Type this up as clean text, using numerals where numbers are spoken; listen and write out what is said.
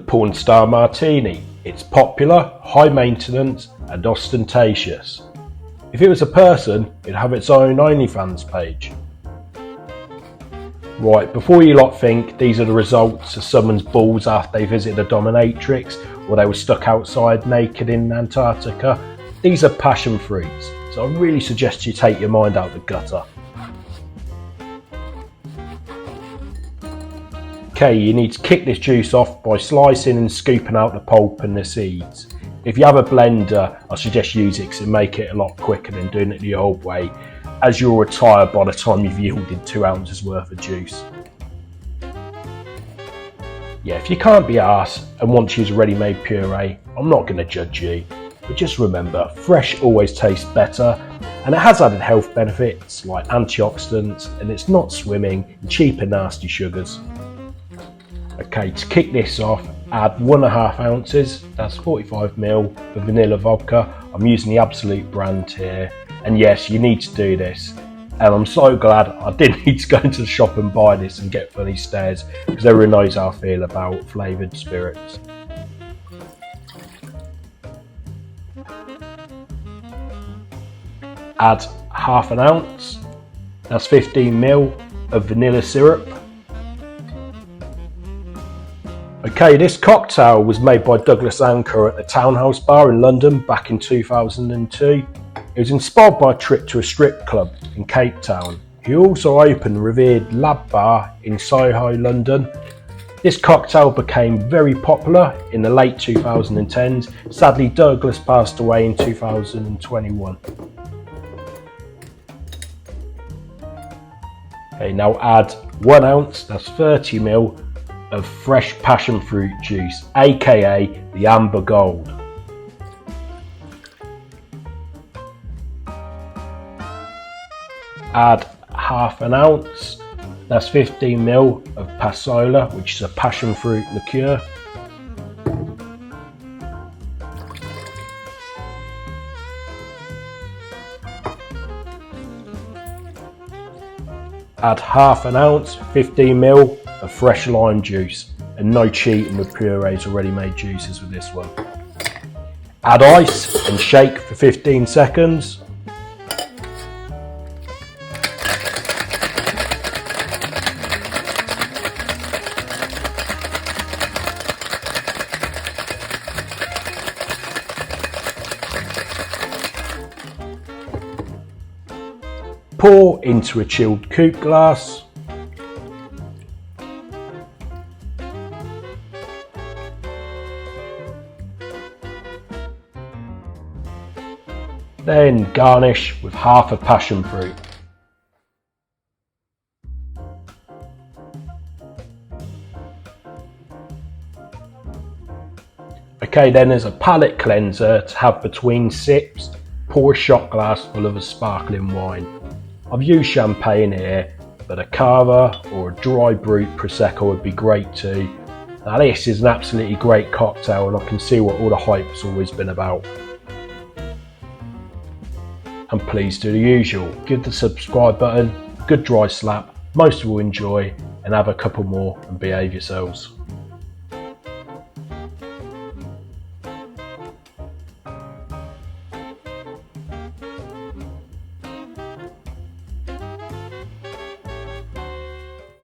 Pornstar Martini. It's popular, high maintenance and ostentatious. If it was a person, it'd have its own OnlyFans page. Right, before you lot think these are the results of someone's balls after they visited a dominatrix or they were stuck outside naked in Antarctica, these are passion fruits, so I really suggest you take your mind out the gutter. Okay, you need to kick this juice off by slicing and scooping out the pulp and the seeds. If you have a blender, I suggest use it because it'll make it a lot quicker than doing it the old way, as you'll retire by the time you've yielded 2 ounces worth of juice. Yeah, if you can't be arsed and want to use a ready-made puree, I'm not going to judge you, but just remember, fresh always tastes better, and it has added health benefits like antioxidants, and it's not swimming in cheap and nasty sugars. Okay, to kick this off, add 1.5 ounces, that's 45ml of vanilla vodka. I'm using the Absolut brand here, and yes, you need to do this. And I'm so glad I didn't need to go into the shop and buy this and get funny stares, because everyone knows how I feel about flavoured spirits. Add 1/2 ounce, that's 15ml of vanilla syrup. Okay, this cocktail was made by Douglas Ankrah at the Townhouse Bar in London back in 2002. It was inspired by a trip to a strip club in Cape Town. He also opened the revered Lab Bar in Soho, London. This cocktail became very popular in the late 2010s. Sadly, Douglas passed away in 2021. Okay, now add 1 ounce, that's 30ml of fresh passion fruit juice, aka the Amber Gold. Add 1/2 ounce, that's 15ml of Passoa, which is a passion fruit liqueur. Add 1/2 ounce, 15ml of fresh lime juice, and no cheating with purees or ready-made juices with this one. Add ice and shake for 15 seconds. Pour into a chilled coupe glass. Then garnish with 1/2 a passion fruit. Okay, then as a palate cleanser to have between sips, pour a shot glass full of a sparkling wine. I've used champagne here, but a cava or a dry brut prosecco would be great too. Now this is an absolutely great cocktail, and I can see what all the hype's always been about. And please do the usual, give the subscribe button a good dry slap, most will enjoy, and have a couple more and behave yourselves.